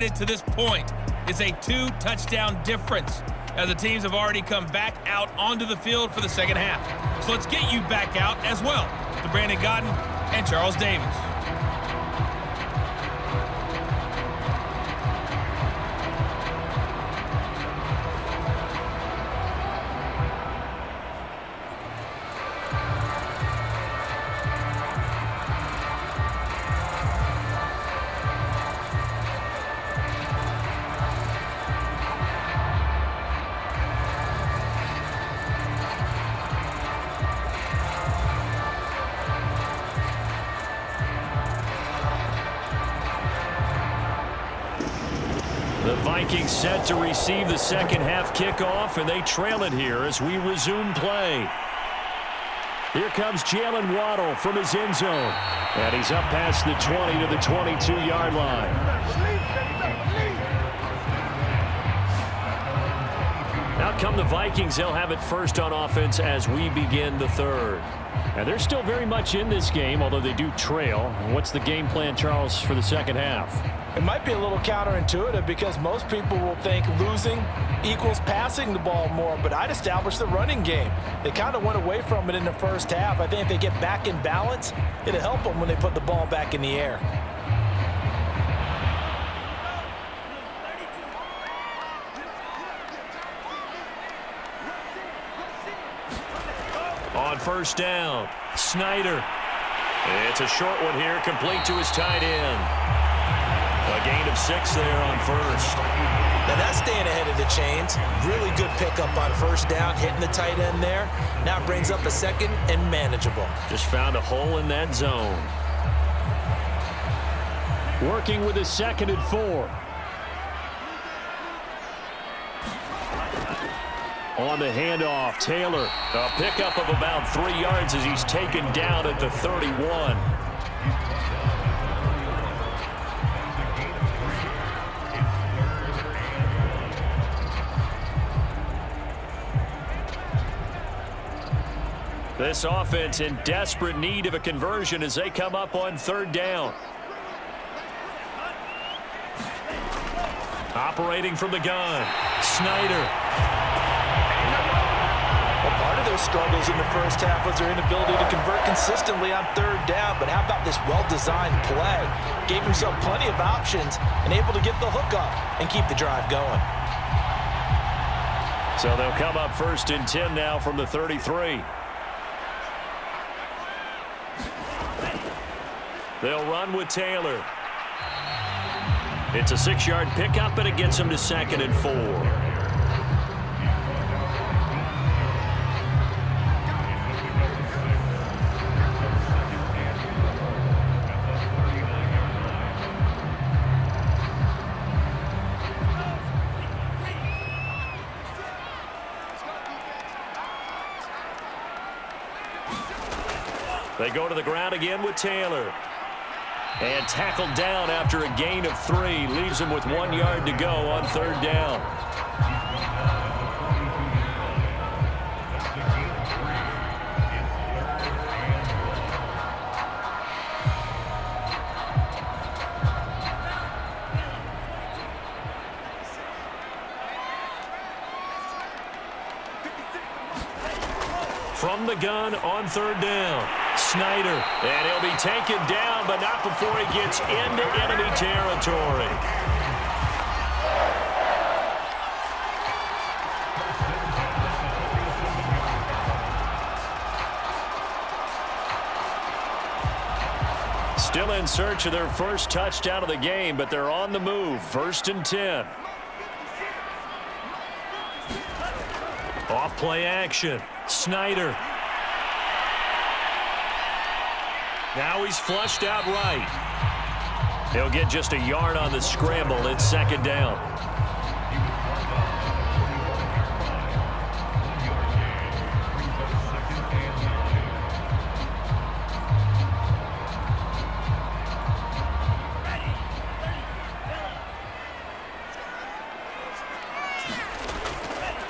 To this point is a 2-touchdown difference as the teams have already come back out onto the field for the second half. So let's get you back out as well to Brandon Godden and Charles Davis. The Vikings set to receive the second half kickoff, and they trail it here as we resume play. Here comes Jalen Waddle from his end zone. And he's up past the 20 to the 22-yard line. Out come the Vikings. They'll have it first on offense as we begin the third. And they're still very much in this game, although they do trail. What's the game plan, Charles, for the second half? It might be a little counterintuitive because most people will think losing equals passing the ball more, but I'd establish the running game. They kind of went away from it in the first half. I think if they get back in balance, it'll help them when they put the ball back in the air. On first down, Snyder. It's a short one here, complete to his tight end. A gain of 6 there on first. Now that's staying ahead of the chains. Really good pickup on first down, hitting the tight end there. Now brings up a second and manageable. Just found a hole in that zone. Working with a 2nd and 4. On the handoff, Taylor. A pickup of about 3 yards as he's taken down at the 31. This offense in desperate need of a conversion as they come up on third down. Operating from the gun, Snyder. Well, part of their struggles in the first half was their inability to convert consistently on third down, but how about this well-designed play? Gave himself plenty of options and able to get the hook up and keep the drive going. So they'll come up first and 10 now from the 33. They'll run with Taylor. It's a 6-yard pickup, and it gets him to 2nd and 4. They go to the ground again with Taylor. And tackled down after a gain of 3. Leaves him with 1 yard to go on third down. From the gun on third down. Snyder, and he'll be taken down, but not before he gets into enemy territory. Still in search of their first touchdown of the game, but they're on the move. 1st and 10. Off play action. Snyder. Now he's flushed out right. He'll get just a yard on the scramble. It's 2nd down.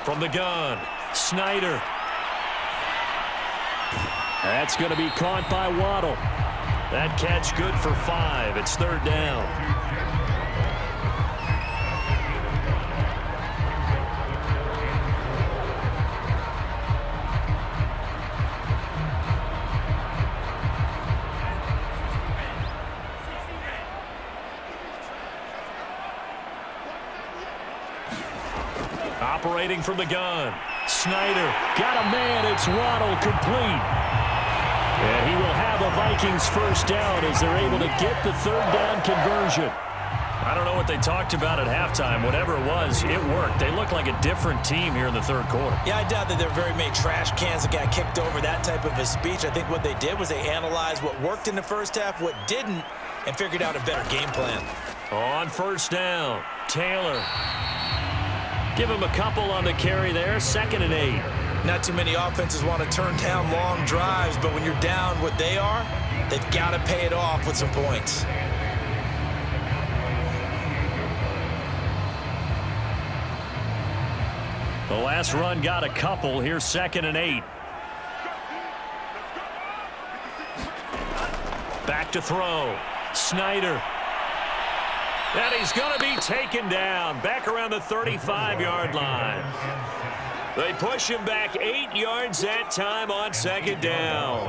From the gun, Snyder. That's going to be caught by Waddle. That catch good for 5. It's 3rd down. Operating from the gun. Snyder got a man. It's Waddle, complete. And he will have a Vikings first down as they're able to get the third down conversion. I don't know what they talked about at halftime. Whatever it was, it worked. They look like a different team here in the third quarter. Yeah, I doubt that there are very many trash cans that got kicked over, that type of a speech. I think what they did was they analyzed what worked in the first half, what didn't, and figured out a better game plan. On first down, Taylor. Give him a couple on the carry there, 2nd and 8. Not too many offenses want to turn down long drives, but when you're down what they are, they've got to pay it off with some points. The last run got a couple. Here's 2nd and 8. Back to throw. Snyder. And he's going to be taken down. Back around the 35-yard line. They push him back 8 yards that time on 2nd down.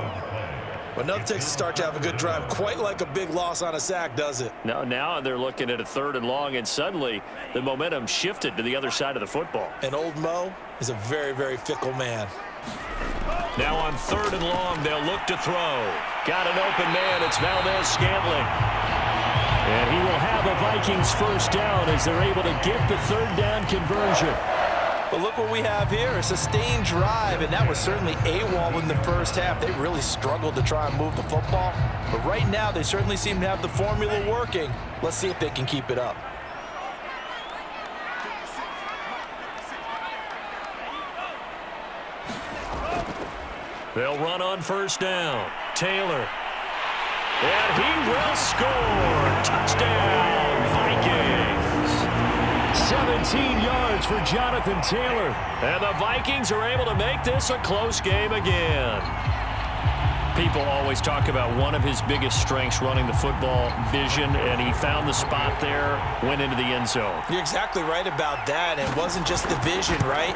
Well, nothing takes a start to have a good drive, quite like a big loss on a sack, does it? No, now they're looking at a 3rd and long, and suddenly the momentum shifted to the other side of the football. And old Mo is a very, very fickle man. Now on 3rd and long, they'll look to throw. Got an open man. It's Valdez-Scantling. And he will have a Vikings first down as they're able to get the third down conversion. But look what we have here, a sustained drive, and that was certainly AWOL in the first half. They really struggled to try and move the football. But right now, they certainly seem to have the formula working. Let's see if they can keep it up. They'll run on first down. Taylor. And he will score. Touchdown, Vikings. 17 yards for Jonathan Taylor. And the Vikings are able to make this a close game again. People always talk about one of his biggest strengths, running the football, vision, and he found the spot there, went into the end zone. You're exactly right about that. It wasn't just the vision, right?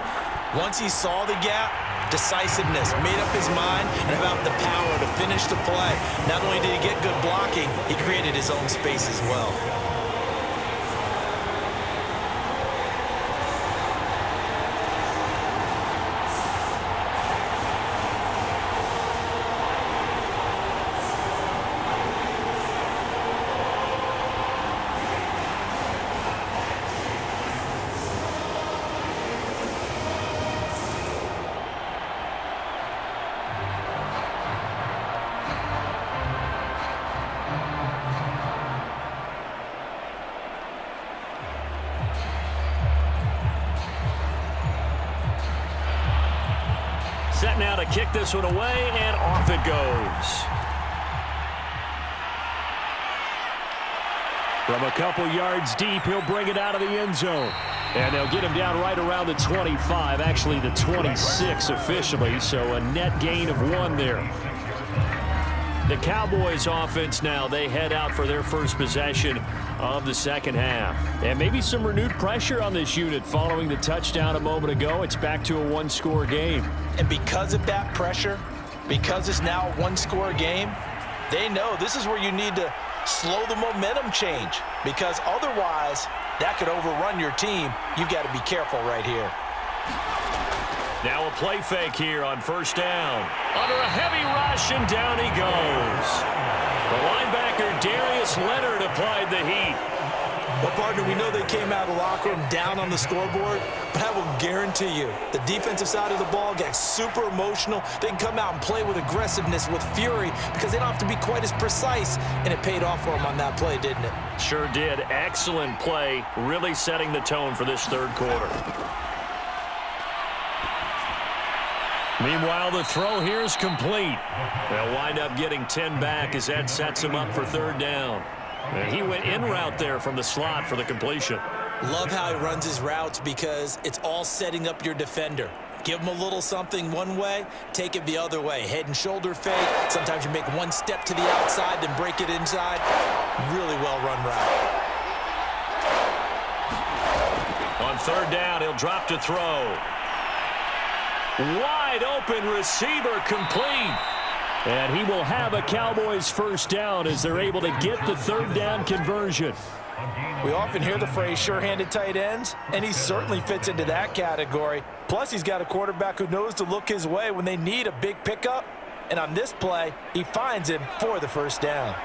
Once he saw the gap, decisiveness, made up his mind, and about the power to finish the play. Not only did he get good blocking, he created his own space as well. Set now to kick this one away, and off it goes. From a couple yards deep, he'll bring it out of the end zone. And they'll get him down right around the 25, actually the 26 officially, so a net gain of 1 there. The Cowboys offense now, they head out for their first possession of the second half. And maybe some renewed pressure on this unit following the touchdown a moment ago. It's back to a one-score game. And because of that pressure, because it's now a one-score game, they know this is where you need to slow the momentum change, because otherwise that could overrun your team. You've got to be careful right here. Now a play fake here on first down. Under a heavy rush, and down he goes. The linebacker, Darius Leonard, applied the heat. Well, partner, we know they came out of the locker room down on the scoreboard, but I will guarantee you the defensive side of the ball got super emotional. They can come out and play with aggressiveness, with fury, because they don't have to be quite as precise, and it paid off for them on that play, didn't it? Sure did. Excellent play, really setting the tone for this third quarter. Meanwhile, the throw here is complete. They'll wind up getting 10 back as that sets him up for third down. And he went in route there from the slot for the completion. Love how he runs his routes, because it's all setting up your defender. Give him a little something one way, take it the other way. Head and shoulder fake. Sometimes you make one step to the outside, then break it inside. Really well-run route. On third down, he'll drop to throw. Wide open receiver, complete. And he will have a Cowboys first down as they're able to get the third down conversion. We often hear the phrase sure-handed tight ends, and he certainly fits into that category. Plus, he's got a quarterback who knows to look his way when they need a big pickup. And on this play, he finds him for the first down.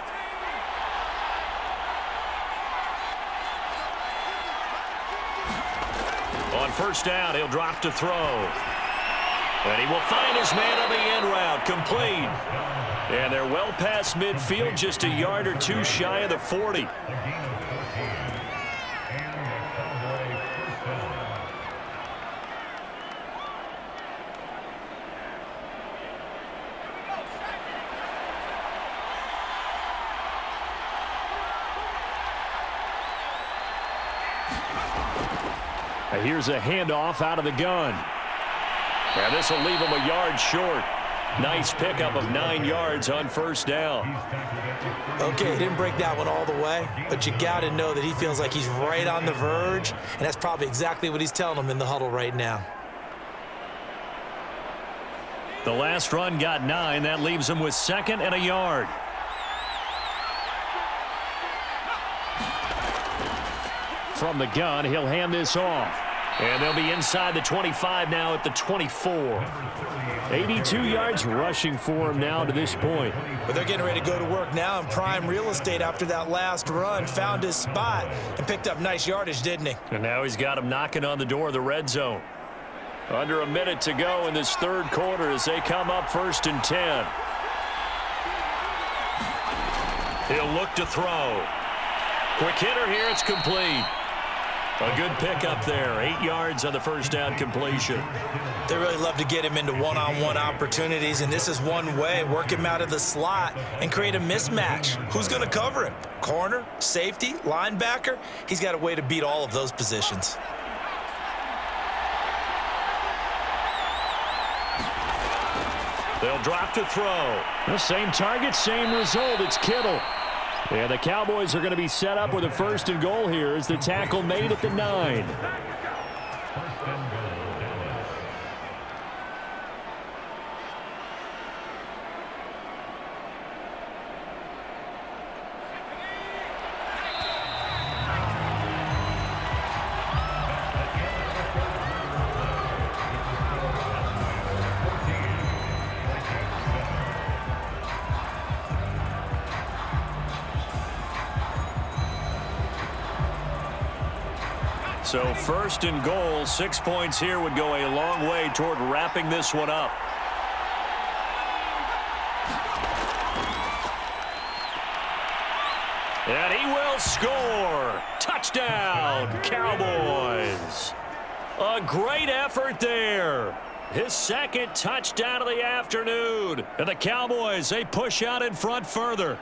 On first down, he'll drop to throw. And he will find his man on the end route, complete. And they're well past midfield, just a yard or two shy of the 40. Here's a handoff out of the gun. And this will leave him a yard short. Nice pickup of 9 yards on first down. Okay, he didn't break that one all the way, but you got to know that he feels like he's right on the verge, and that's probably exactly what he's telling him in the huddle right now. The last run got 9. That leaves him with 2nd and a yard. From the gun, he'll hand this off. And they'll be inside the 25 now at the 24. 82 yards rushing for him now to this point. But they're getting ready to go to work now in prime real estate after that last run. Found his spot and picked up nice yardage, didn't he? And now he's got him knocking on the door of the red zone. Under a minute to go in this third quarter as they come up 1st and 10. He'll look to throw. Quick hitter here, it's complete. A good pickup there, 8 yards on the first down completion. They really love to get him into one-on-one opportunities, and this is one way. Work him out of the slot and create a mismatch. Who's going to cover him? Corner, safety, linebacker? He's got a way to beat all of those positions. They'll drop to throw. The same target, same result. It's Kittle. And the Cowboys are going to be set up with a 1st and goal here as the tackle made at the 9. So 1st and goal, 6 points here would go a long way toward wrapping this one up. And he will score. Touchdown, Cowboys. A great effort there. His 2nd touchdown of the afternoon. And the Cowboys, they push out in front further.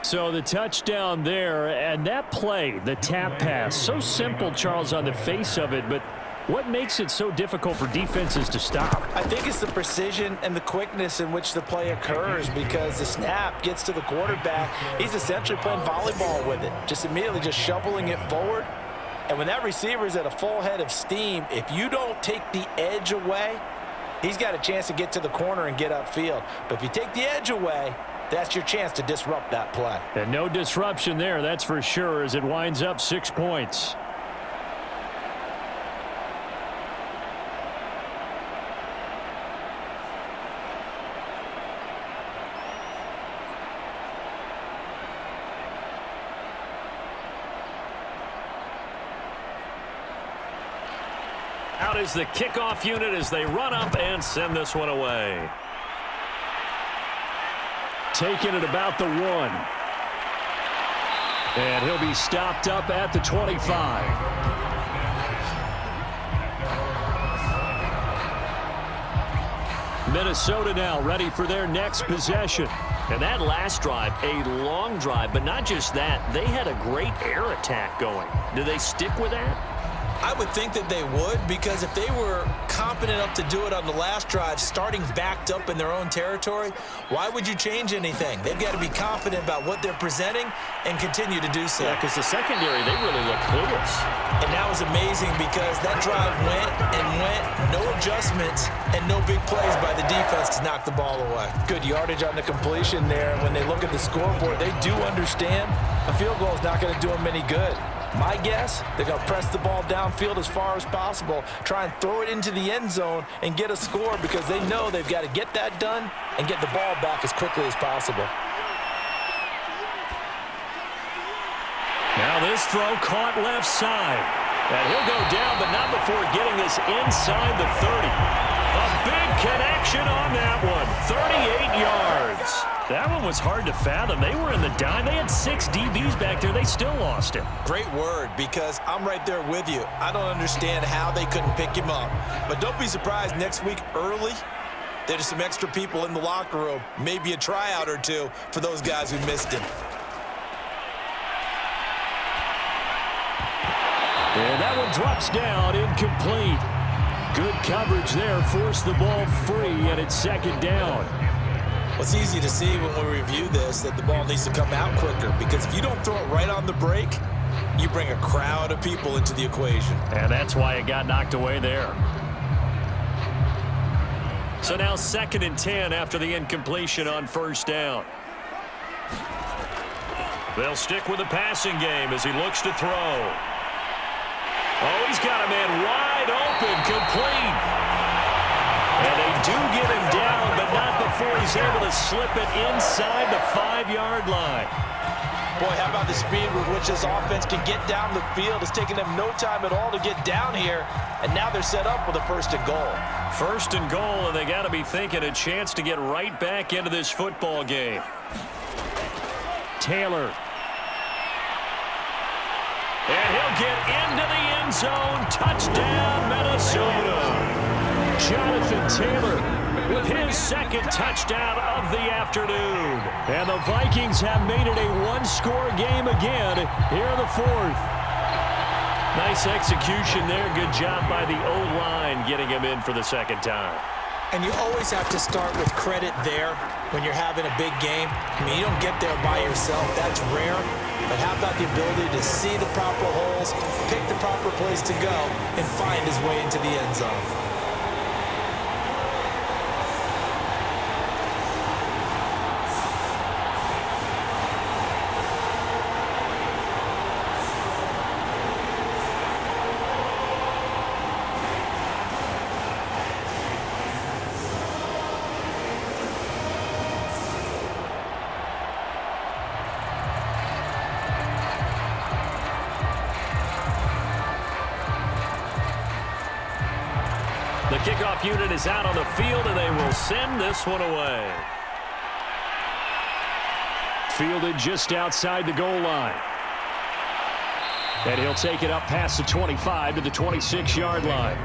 So the touchdown there, and that play, the tap pass, so simple, Charles, on the face of it, but what makes it so difficult for defenses to stop? I think it's the precision and the quickness in which the play occurs, because the snap gets to the quarterback. He's essentially playing volleyball with it, just immediately just shoveling it forward. And when that receiver is at a full head of steam, if you don't take the edge away, he's got a chance to get to the corner and get upfield. But if you take the edge away, that's your chance to disrupt that play. And no disruption there, that's for sure, as it winds up 6 points. Out is the kickoff unit as they run up and send this one away. Taking it about the 1. And he'll be stopped up at the 25. Minnesota now ready for their next possession. And that last drive, a long drive, but not just that. They had a great air attack going. Do they stick with that? I would think that they would, because if they were competent enough to do it on the last drive, starting backed up in their own territory, why would you change anything? They've got to be confident about what they're presenting and continue to do so. Yeah, because the secondary, they really look clueless. And now was amazing because that drive went and went, no adjustments, and no big plays by the defense to knock the ball away. Good yardage on the completion there. And when they look at the scoreboard, they do understand a field goal is not going to do them any good. My guess, they're going to press the ball downfield as far as possible, try and throw it into the end zone and get a score because they know they've got to get that done and get the ball back as quickly as possible. Now this throw caught left side. And he'll go down, but not before getting this inside the 30. A big connection on that one. 38 yards. That one was hard to fathom. They were in the dime. They had 6 DBs back there. They still lost it. Great word, because I'm right there with you. I don't understand how they couldn't pick him up. But don't be surprised next week early, there's some extra people in the locker room, maybe a tryout or two for those guys who missed him. And that one drops down, incomplete. Good coverage there, forced the ball free, and it's second down. Well, it's easy to see when we review this that the ball needs to come out quicker, because if you don't throw it right on the break, you bring a crowd of people into the equation. And that's why it got knocked away there. So now 2nd and 10 after the incompletion on first down. They'll stick with the passing game as he looks to throw. Oh, he's got a man wide open, complete. And they do get him down, but not before he's able to slip it inside the 5-yard line. Boy, how about the speed with which this offense can get down the field? It's taken them no time at all to get down here, and now they're set up with a 1st and goal. 1st and goal, and they got to be thinking a chance to get right back into this football game. Taylor. And he'll get into the end zone. Touchdown, Minnesota. Jonathan Taylor with his 2nd touchdown of the afternoon. And the Vikings have made it a 1-score game again here in the 4th. Nice execution there. Good job by the O-line getting him in for the 2nd time. And you always have to start with credit there when you're having a big game. I mean, you don't get there by yourself. That's rare. But how about the ability to see the proper holes, pick the proper place to go, and find his way into the end zone? The kickoff unit is out on the field, and they will send this one away. Fielded just outside the goal line. And he'll take it up past the 25 to the 26-yard line.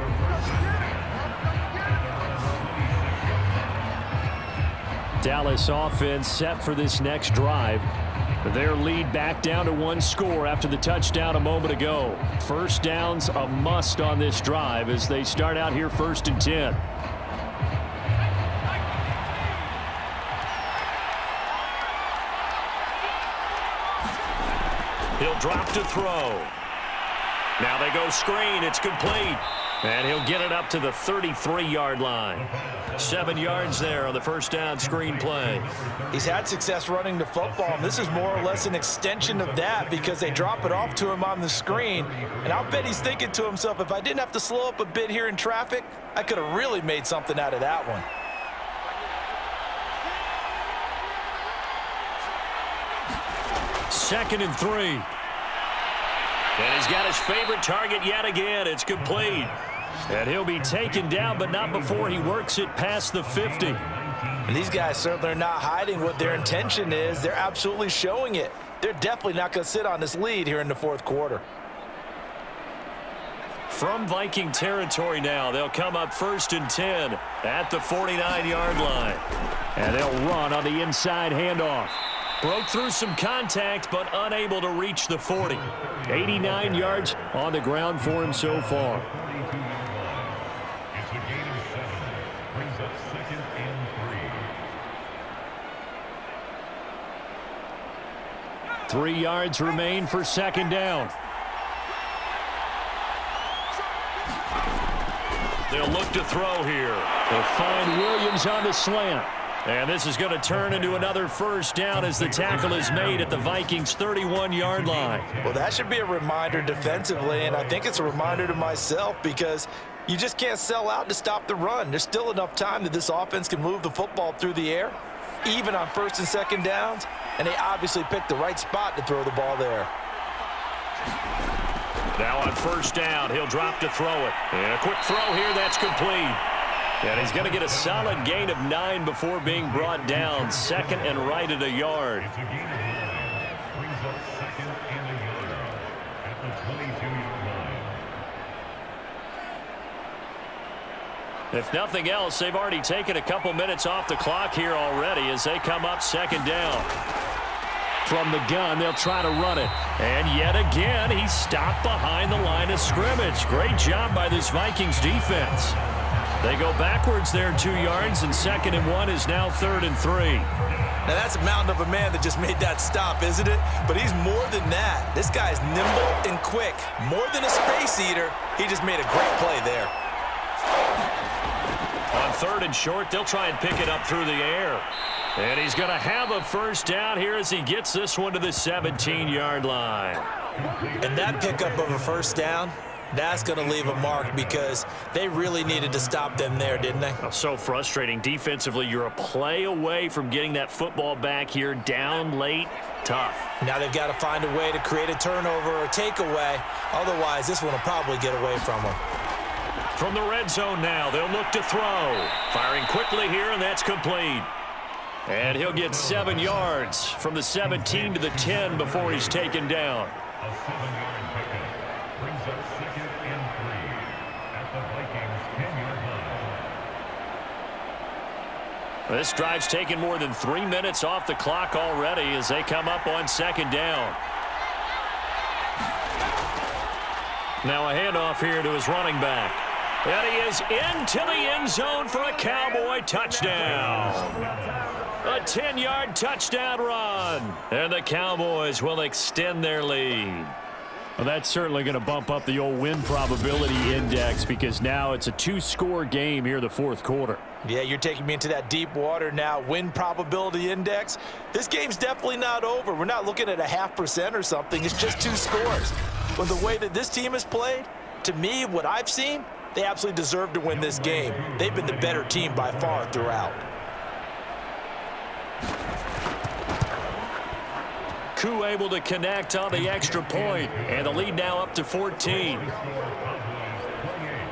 Dallas offense set for this next drive. Their lead back down to 1 score after the touchdown a moment ago. First down's a must on this drive as they start out here 1st and 10. He'll drop to throw. Now they go screen. It's complete. And he'll get it up to the 33-yard line. 7 yards there on the first down screen play. He's had success running the football, and this is more or less an extension of that because they drop it off to him on the screen. And I'll bet he's thinking to himself, if I didn't have to slow up a bit here in traffic, I could have really made something out of that one. Second and 3. And he's got his favorite target yet again. It's complete. And he'll be taken down, but not before he works it past the 50. And these guys certainly are not hiding what their intention is. They're absolutely showing it. They're definitely not going to sit on this lead here in the 4th quarter. From Viking territory now, they'll come up 1st and 10 at the 49-yard line. And they'll run on the inside handoff. Broke through some contact, but unable to reach the 40. 89 yards on the ground for him so far. It's a gain of 7. Brings up 2nd and 3. 3 yards remain for 2nd down. They'll look to throw here. They'll find Williams on the slant. And this is going to turn into another first down as the tackle is made at the Vikings' 31-yard line. Well, that should be a reminder defensively, and I think it's a reminder to myself because you just can't sell out to stop the run. There's still enough time that this offense can move the football through the air, even on first and second downs, and they obviously picked the right spot to throw the ball there. Now on first down, he'll drop to throw it. And a quick throw here, that's complete. And he's going to get a solid gain of 9 before being brought down. Second and right at a yard. It's a gain of 9. Brings up second and a yard at the 22-yard line. If nothing else, they've already taken a couple minutes off the clock here already as they come up second down. From the gun, they'll try to run it. And yet again, he's stopped behind the line of scrimmage. Great job by this Vikings defense. They go backwards there 2 yards, and 2nd and 1 is now 3rd and 3. Now, that's a mountain of a man that just made that stop, isn't it? But he's more than that. This guy's nimble and quick. More than a space eater, he just made a great play there. On 3rd and short, they'll try and pick it up through the air. And he's going to have a first down here as he gets this one to the 17-yard line. And that pickup of a first down, that's going to leave a mark because they really needed to stop them there, didn't they? So frustrating. Defensively, you're a play away from getting that football back here down late. Tough. Now they've got to find a way to create a turnover or takeaway. Otherwise, this one will probably get away from them. From the red zone now, they'll look to throw. Firing quickly here, and that's complete. And he'll get 7 yards from the 17 to the 10 before he's taken down. A 7-yard pickup brings up second and 3 at the Vikings' 10-yard line. This drive's taken more than 3 minutes off the clock already as they come up on second down. Now a handoff here to his running back. And he is into the end zone for a Cowboy touchdown. A 10-yard touchdown run. And the Cowboys will extend their lead. Well, that's certainly going to bump up the old win probability index because now it's a 2-score game here the fourth quarter. Yeah, you're taking me into that deep water now. Win probability index. This game's definitely not over. We're not looking at a 0.5% or something. It's just 2 scores. But the way that this team has played, to me, what I've seen, they absolutely deserve to win this game. They've been the better team by far throughout. Koo able to connect on the extra point, and the lead now up to 14.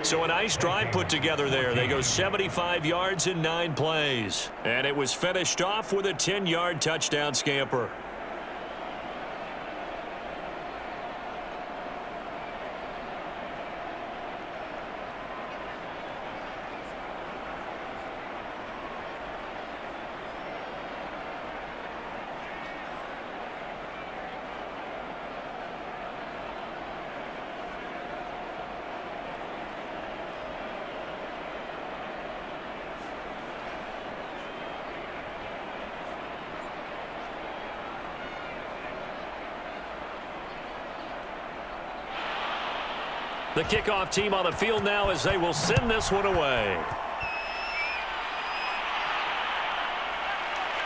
So a nice drive put together there. They go 75 yards in 9 plays. And it was finished off with a 10-yard touchdown scamper. The kickoff team on the field now as they will send this one away.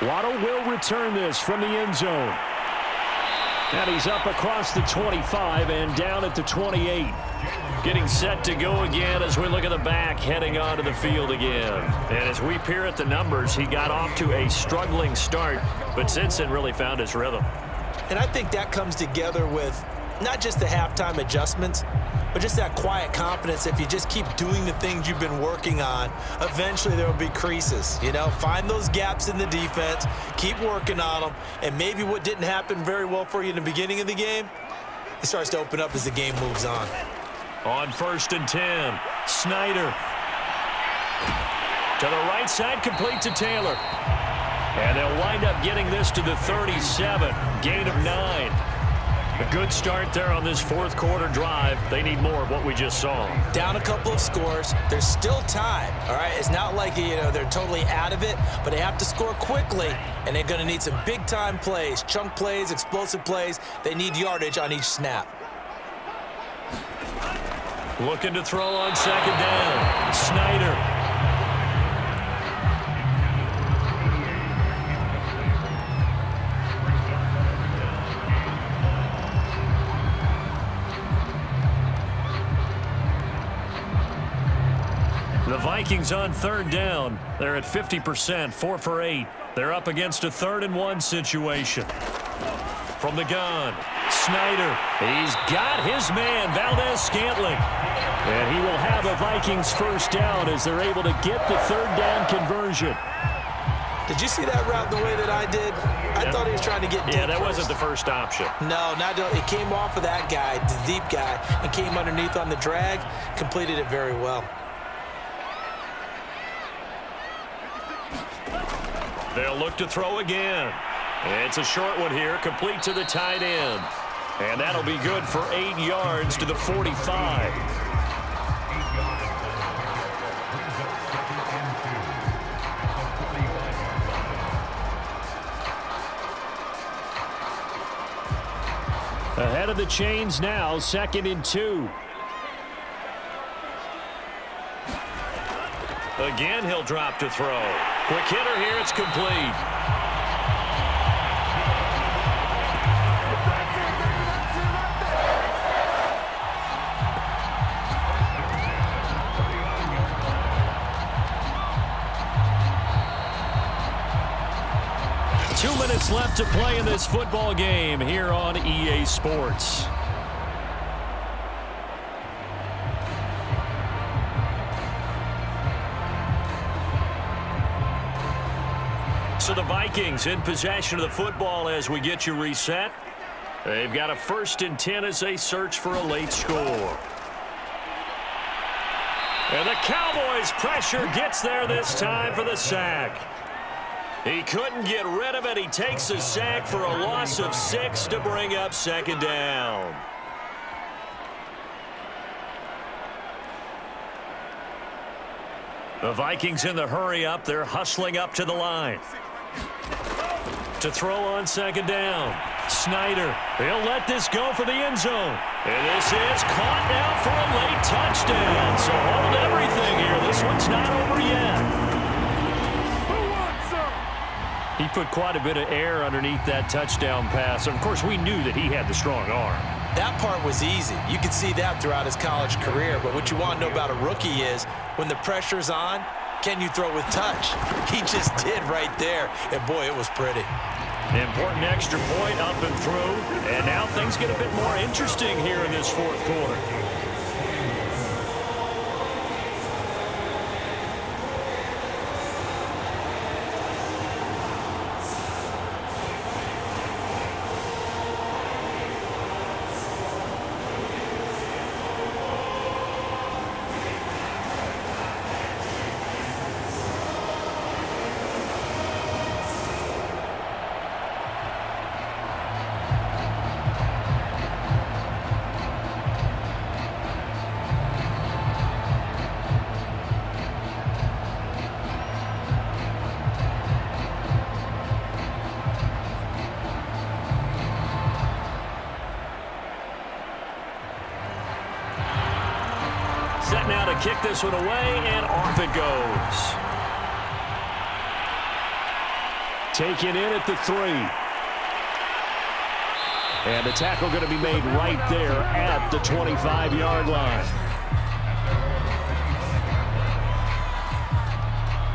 Waddle will return this from the end zone. And he's up across the 25 and down at the 28. Getting set to go again as we look at the back heading onto the field again. And as we peer at the numbers, he got off to a struggling start, but since then really found his rhythm. And I think that comes together with not just the halftime adjustments, but just that quiet confidence. If you just keep doing the things you've been working on, eventually there will be creases. You know, find those gaps in the defense, keep working on them, and maybe what didn't happen very well for you in the beginning of the game, it starts to open up as the game moves on. On 1st and 10, Snyder. To the right side, complete to Taylor. And they'll wind up getting this to the 37, gain of 9. A good start there on this fourth quarter drive. They need more of what we just saw. Down a couple of scores. There's still time, all right? It's not like, you know, they're totally out of it, but they have to score quickly, and they're going to need some big-time plays, chunk plays, explosive plays. They need yardage on each snap. Looking to throw on second down. Snyder. The Vikings on third down. They're at 50%, 4 for 8. They're up against a 3rd and 1 situation. From the gun, Snyder. He's got his man, Valdez-Scantling. And he will have a Vikings first down as they're able to get the 3rd down conversion. Did you see that route the way that I did? I thought he was trying to get deep. Yeah, that first. wasn't the first option. No, it came off of that guy, the deep guy, and came underneath on the drag. Completed it very well. They'll look to throw again. It's a short one here, complete to the tight end. And that'll be good for 8 yards to the 45. Ahead of the chains now, 2nd and 2. Again, he'll drop to throw. Quick hitter here, it's complete. Two minutes left to play in this football game here on EA Sports. So the Vikings in possession of the football as we get you reset. They've got a 1st and 10 as they search for a late score. And the Cowboys pressure gets there this time for the sack. He couldn't get rid of it. He takes a sack for a loss of 6 to bring up 2nd down. The Vikings in the hurry up. They're hustling up to the line. To throw on 2nd down. Snyder. He'll let this go for the end zone. And this is caught now for a late touchdown. So hold everything here. This one's not over yet. He put quite a bit of air underneath that touchdown pass. Of course, we knew that he had the strong arm. That part was easy. You could see that throughout his college career. But what you want to know about a rookie is when the pressure's on, can you throw with touch? He just did right there. And, boy, it was pretty. Important extra point up and through. And now things get a bit more interesting here in this 4th quarter. Set now to kick this one away, and off it goes. Taken in at the 3. And the tackle going to be made right there at the 25-yard line.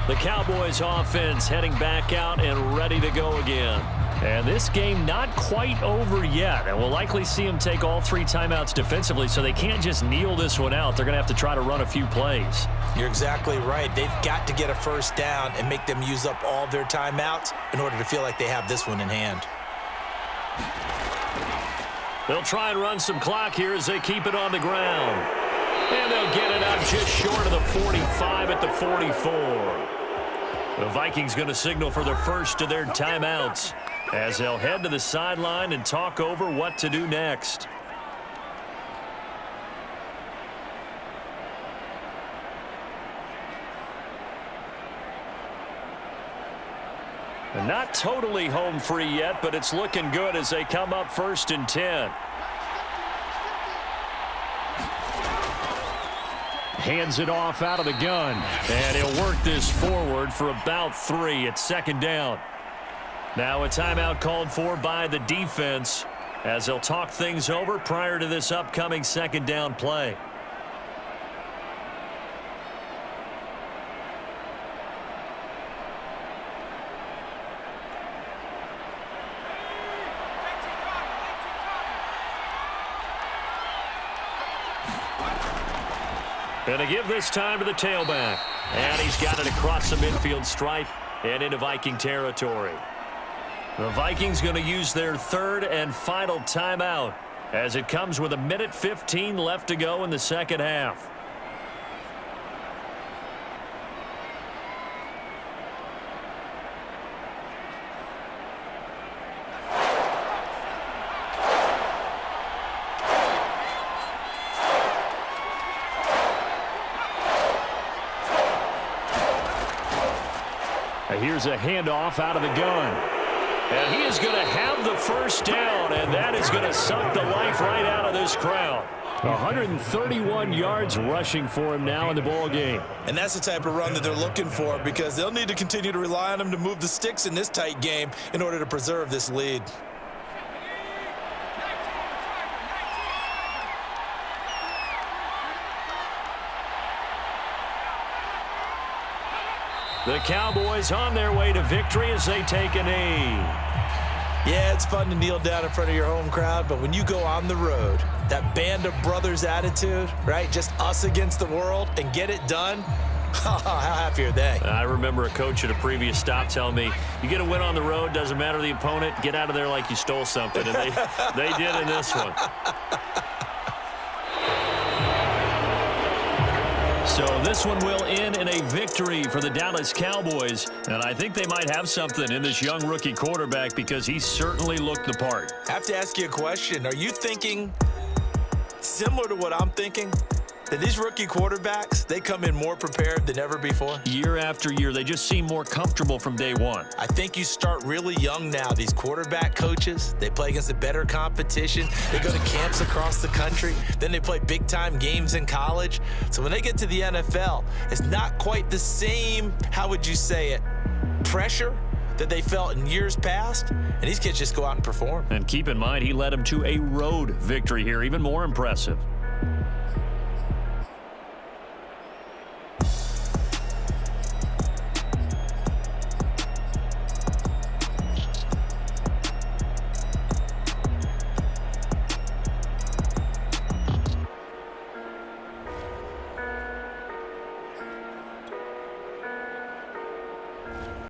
The Cowboys offense heading back out and ready to go again. And this game not quite over yet. And we'll likely see them take all 3 timeouts defensively, so they can't just kneel this one out. They're going to have to try to run a few plays. You're exactly right. They've got to get a first down and make them use up all their timeouts in order to feel like they have this one in hand. They'll try and run some clock here as they keep it on the ground. And they'll get it up just short of the 45 at the 44. The Vikings going to signal for the first of their timeouts as they'll head to the sideline and talk over what to do next. And not totally home free yet, but it's looking good as they come up 1st and 10. Hands it off out of the gun. And he'll work this forward for about 3. It's second down. Now a timeout called for by the defense as they'll talk things over prior to this upcoming second down play. And to give this time to the tailback. And he's got it across the midfield stripe and into Viking territory. The Vikings going to use their third and final timeout as it comes with 1:15 left to go in the second half. Here's a handoff out of the gun. And he is going to have the first down, and that is going to suck the life right out of this crowd. 131 yards rushing for him now in the ball game. And that's the type of run that they're looking for because they'll need to continue to rely on him to move the sticks in this tight game in order to preserve this lead. The Cowboys on their way to victory as they take a knee. Yeah, it's fun to kneel down in front of your home crowd, but when you go on the road, that band of brothers attitude, right? Just us against the world and get it done. How happy are they? I remember a coach at a previous stop telling me, you get a win on the road, doesn't matter the opponent, get out of there like you stole something. And they did in this one. So this one will end in a victory for the Dallas Cowboys. And I think they might have something in this young rookie quarterback because he certainly looked the part. I have to ask you a question. Are you thinking similar to what I'm thinking? That these rookie quarterbacks, they come in more prepared than ever before? Year after year, they just seem more comfortable from day one. I think you start really young now. These quarterback coaches, they play against a better competition. They go to camps across the country. Then they play big-time games in college. So when they get to the NFL, it's not quite the same, how would you say it, pressure that they felt in years past. And these kids just go out and perform. And keep in mind, he led them to a road victory here, even more impressive.